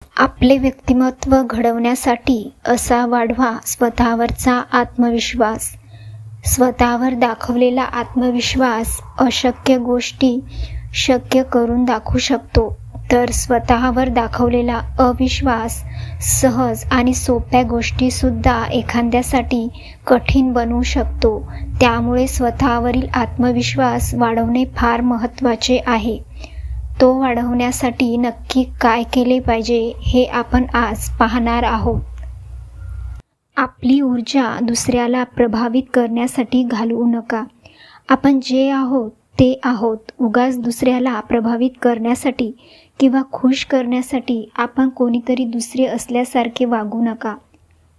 आपले व्यक्तिमत्व घडवण्यासाठी असा वाढवा स्वतःवरचा आत्मविश्वास. स्वतःवर दाखवलेला आत्मविश्वास अशक्य गोष्टी शक्य करून दाखवू शकतो, तर स्वतःवर दाखवलेला अविश्वास सहज आणि सोप्या गोष्टीसुद्धा एखाद्यासाठी कठीण बनवू शकतो. त्यामुळे स्वतःवरील आत्मविश्वास वाढवणे फार महत्त्वाचे आहे. तो वाढवण्यासाठी नक्की काय केले पाहिजे हे आपण आज पाहणार आहोत. आपली ऊर्जा दुसऱ्याला प्रभावित करण्यासाठी घालवू नका. आपण जे आहोत ते आहोत. उगाच दुसऱ्याला प्रभावित करण्यासाठी किंवा खुश करण्यासाठी आपण कोणीतरी दुसरे असल्यासारखे वागू नका.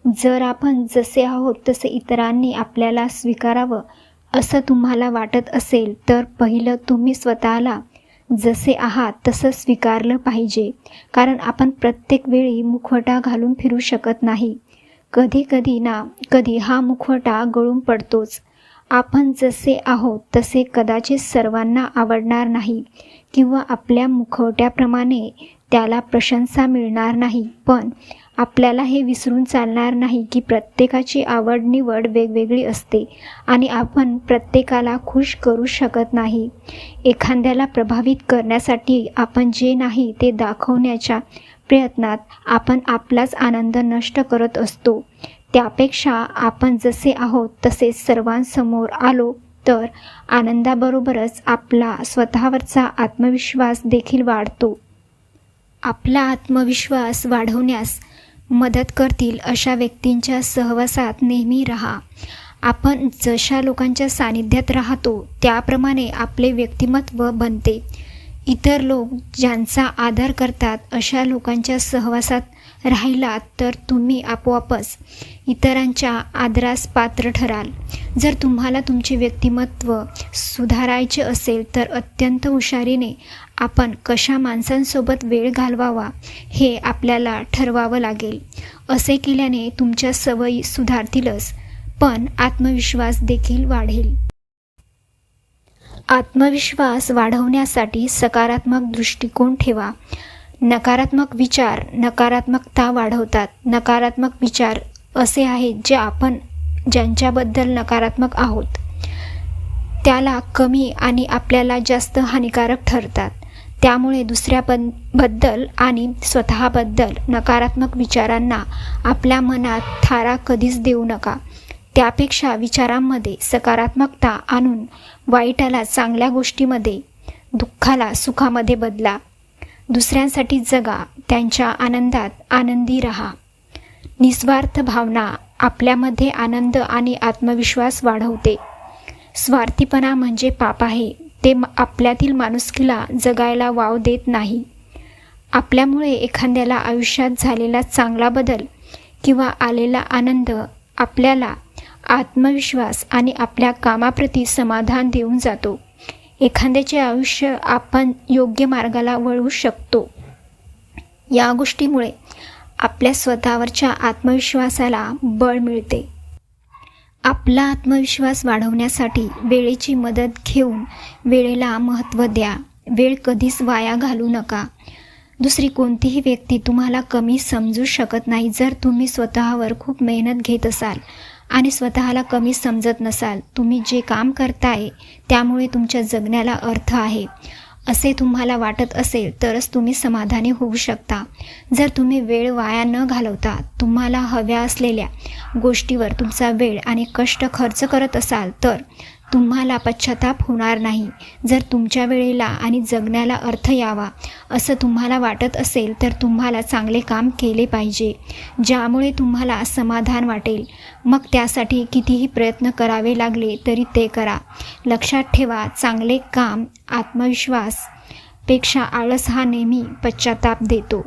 जर आपण जसे आहोत तसे इतरांनी आपल्याला स्वीकारावं असं तुम्हाला वाटत असेल, तर पहिलं तुम्ही स्वतःला जसे आहात तसं स्वीकारलं पाहिजे. कारण आपण प्रत्येक वेळी मुखवटा घालून फिरू शकत नाही. कधी ना कधी हा मुखवटा गळून पडतोच. आपण जसे आहोत तसे कदाचित सर्वांना आवडणार नाही किंवा आपल्या मुखवट्याप्रमाणे त्याला प्रशंसा मिळणार नाही. पण आपल्याला हे विसरून चालणार नाही की प्रत्येकाची आवड निवड वेगवेगळी असते आणि आपण प्रत्येकाला खुश करू शकत नाही. एखाद्याला प्रभावित करण्यासाठी आपण जे नाही ते दाखवण्याच्या प्रयत्नात आपण आपलाच आनंद नष्ट करत असतो. त्यापेक्षा आपण जसे आहोत तसे सर्वांसमोर आलो तर आनंदाबरोबरच आपला स्वतःवरचा आत्मविश्वास देखील वाढतो. आपला आत्मविश्वास वाढवण्यास मदत करतील अशा व्यक्तींच्या सहवासात नेहमी राहा. आपण जशा लोकांच्या सानिध्यात राहतो त्याप्रमाणे आपले व्यक्तिमत्व बनते. इतर लोक ज्यांचा आदर करतात अशा लोकांच्या सहवासात राहिलात तर तुम्ही आपोआपच इतरांच्या आदरास पात्र ठराल. जर तुम्हाला तुमचे व्यक्तिमत्व सुधारायचे असेल तर अत्यंत हुशारीने आपण कशा माणसांसोबत वेळ घालवावा हे आपल्याला ठरवावं लागेल. असे केल्याने तुमच्या सवयी सुधारतीलच, पण आत्मविश्वास देखील वाढेल. आत्मविश्वास वाढवण्यासाठी सकारात्मक दृष्टिकोन ठेवा. नकारात्मक विचार नकारात्मकता वाढवतात. नकारात्मक विचार असे आहेत जे आपण ज्यांच्याबद्दल नकारात्मक आहोत त्याला कमी आणि आपल्याला जास्त हानिकारक ठरतात. त्यामुळे दुसऱ्याबद्दल आणि स्वतःबद्दल नकारात्मक विचारांना आपल्या मनात थारा कधीच देऊ नका. त्यापेक्षा विचारांमध्ये सकारात्मकता आणून वाईटाला चांगल्या गोष्टीमध्ये, दुःखाला सुखामध्ये बदला. दुसऱ्यांसाठी जगा, त्यांच्या आनंदात आनंदी राहा. निस्वार्थ भावना आपल्यामध्ये आनंद आणि आत्मविश्वास वाढवते. स्वार्थीपणा म्हणजे पाप आहे. ते आपल्यातील माणुसकीला जगायला वाव देत नाही. आपल्यामुळे एखाद्याला आयुष्यात झालेला चांगला बदल किंवा आलेला आनंद आपल्याला आत्मविश्वास आणि आपल्या कामाप्रती समाधान देऊन जातो. एखाद्याचे आयुष्य आपण योग्य मार्गाला वळवू शकतो. या गोष्टीमुळे आपल्या स्वतःवरच्या आत्मविश्वासाला बळ मिळते. आपला आत्मविश्वास वाढवण्यासाठी वेळेची मदत घेऊन वेळेला महत्त्व द्या. वेळ कधीच वाया घालवू नका. दुसरी कोणतीही व्यक्ती तुम्हाला कमी समजू शकत नाही. जर तुम्ही स्वतःवर खूप मेहनत घेत असाल आणि स्वतःला कमी समजत नसाल, तुम्ही जे काम करताय त्यामुळे तुमच्या जगण्याला अर्थ आहे असे तुम्हाला वाटत असेल तरच तुम्ही समाधानी होऊ शकता. जर तुम्ही वेळ वाया न घालवता तुम्हाला हव्या असलेल्या गोष्टीवर तुमचा वेळ आणि कष्ट खर्च करत असाल तर तुम्हाला पश्चाताप होणार नाही. जर तुमच्या वेळेला आणि जगण्याला अर्थ यावा असं तुम्हाला वाटत असेल तर तुम्हाला चांगले काम केले पाहिजे, ज्यामुळे तुम्हाला समाधान वाटेल. मग त्यासाठी कितीही प्रयत्न करावे लागले तरी ते करा. लक्षात ठेवा, चांगले काम आत्मविश्वास पेक्षा आळस हा नेहमी पश्चाताप देतो.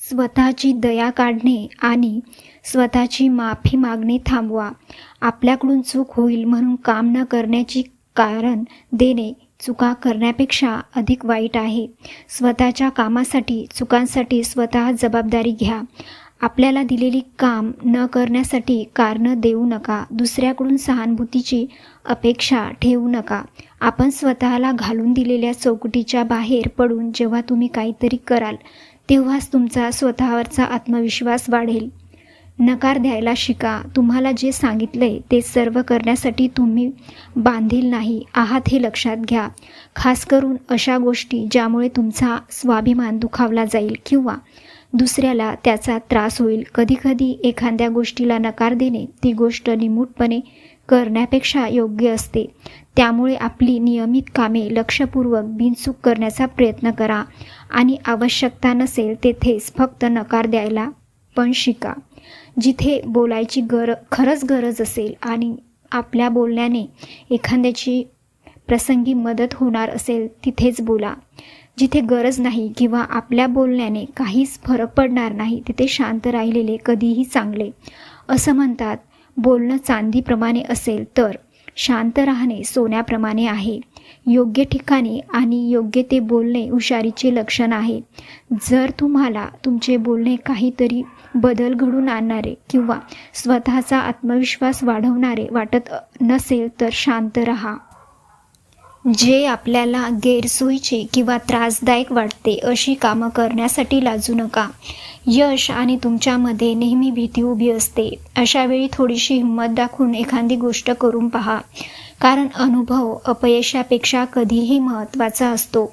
स्वतःची दया काढणे आणि स्वतःची माफी मागणे थांबवा. आपल्याकडून चूक होईल म्हणून काम न करण्याची कारण देणे चुका करण्यापेक्षा अधिक वाईट आहे. स्वतःच्या कामासाठी, चुकांसाठी स्वतः जबाबदारी घ्या. आपल्याला दिलेली काम न करण्यासाठी कारणं देऊ नका. दुसऱ्याकडून सहानुभूतीची अपेक्षा ठेवू नका. आपण स्वतःला घालून दिलेल्या चौकटीच्या बाहेर पडून जेव्हा तुम्ही काहीतरी कराल तेव्हाच तुमचा स्वतःवरचा आत्मविश्वास वाढेल. नकार द्यायला शिका. तुम्हाला जे सांगितलंय ते सर्व करण्यासाठी तुम्ही बांधील नाही आहात हे लक्षात घ्या. खास करून अशा गोष्टी ज्यामुळे तुमचा स्वाभिमान दुखावला जाईल किंवा दुसऱ्याला त्याचा त्रास होईल. कधीकधी एखाद्या गोष्टीला नकार देणे ती गोष्ट निमूटपणे करण्यापेक्षा योग्य असते. त्यामुळे आपली नियमित कामे लक्षपूर्वक बिनचूक करण्याचा प्रयत्न करा आणि आवश्यकता नसेल तेथेच फक्त नकार द्यायला पण शिका. जिथे बोलायची खरंच गरज असेल आणि आपल्या बोलण्याने एखाद्याची प्रसंगी मदत होणार असेल तिथेच बोला. जिथे गरज नाही किंवा आपल्या बोलण्याने काहीच फरक पडणार नाही तिथे शांत राहिलेले कधीही चांगले. असं म्हणतात, बोलणं चांदीप्रमाणे असेल तर शांत राहणे सोन्याप्रमाणे आहे. योग्य ठिकाणी आणि योग्य ते बोलणे हुशारीचे लक्षण आहे. जर तुम्हाला तुमचे बोलणे काहीतरी बदल घडवून आणणारे किंवा स्वतःचा आत्मविश्वास वाढवणारे वाटत नसेल तर शांत राहा. जे आपल्याला गैरसोयीचे किंवा त्रासदायक वाटते अशी कामं करण्यासाठी लाजू नका. यश आणि तुमच्यामध्ये नेहमी भीती उभी असते. अशा वेळी थोडीशी हिंमत दाखवून एखादी गोष्ट करून पहा. कारण अनुभव अपयशापेक्षा कधीही महत्त्वाचा असतो.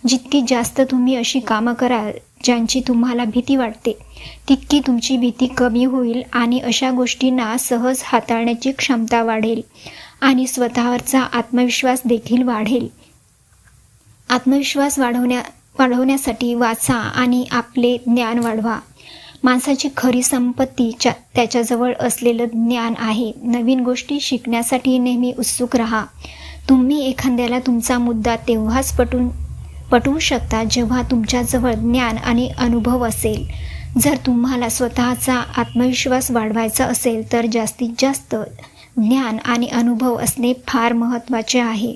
जितकी जास्त तुम्ही अशी कामं कराल ज्यांची तुम्हाला भीती वाटते तितकी तुमची भीती कमी होईल आणि अशा गोष्टींना सहज हाताळण्याची क्षमता वाढेल आणि स्वतःवरचा आत्मविश्वास देखील वाढेल. आत्मविश्वास वाढवण्यासाठी वाचा आणि आपले ज्ञान वाढवा. माणसाची खरी संपत्ती त्याच्याजवळ असलेलं ज्ञान आहे. नवीन गोष्टी शिकण्यासाठी नेहमी उत्सुक राहा. तुम्ही एखाद्याला तुमचा मुद्दा तेव्हाच पटवू शकता जेव्हा तुमच्याजवळ ज्ञान आणि अनुभव असेल. जर तुम्हाला स्वतःचा आत्मविश्वास वाढवायचा असेल तर जास्तीत जास्त ज्ञान आणि अनुभव असणे फार महत्त्वाचे आहे.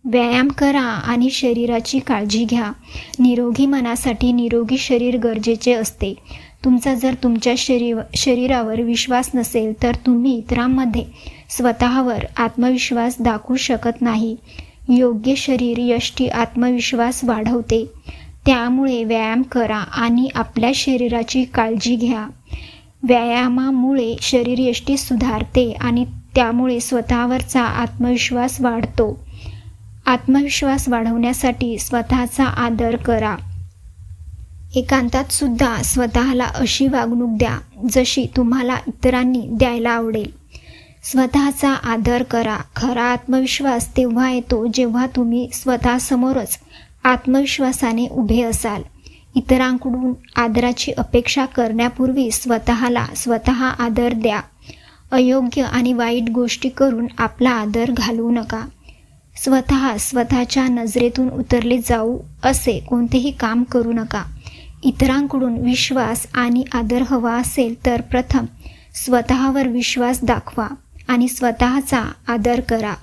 व्यायाम करा आणि शरीराची काळजी घ्या. निरोगी मनासाठी निरोगी शरीर गरजेचे असते. तुमचा जर तुमच्या शरीरावर विश्वास नसेल तर तुम्ही इतरांमध्ये स्वतःवर आत्मविश्वास दाखवू शकत नाही. योग्य शरीर यष्टी आत्मविश्वास वाढवते. त्यामुळे व्यायाम करा आणि आपल्या शरीराची काळजी घ्या. व्यायामामुळे शरीरयष्टी सुधारते आणि त्यामुळे स्वतःवरचा आत्मविश्वास वाढतो. आत्मविश्वास वाढवण्यासाठी स्वतःचा आदर करा. एकांतात सुद्धा स्वतःला अशी वागणूक द्या जशी तुम्हाला इतरांनी द्यायला आवडेल. स्वतःचा आदर करा. खरा आत्मविश्वास तेव्हा येतो जेव्हा तुम्ही स्वतःसमोरच आत्मविश्वासाने उभे असाल. इतरांकडून आदराची अपेक्षा करण्यापूर्वी स्वतःला स्वतः आदर द्या. अयोग्य आणि वाईट गोष्टी करून आपला आदर घालवू नका. स्वतःच्या नजरेतून उतरले जाऊ असे कोणतेही काम करू नका. इतरांकडून विश्वास आणि आदर हवा असेल तर प्रथम स्वतःवर विश्वास दाखवा आणि स्वतःचा आदर करा.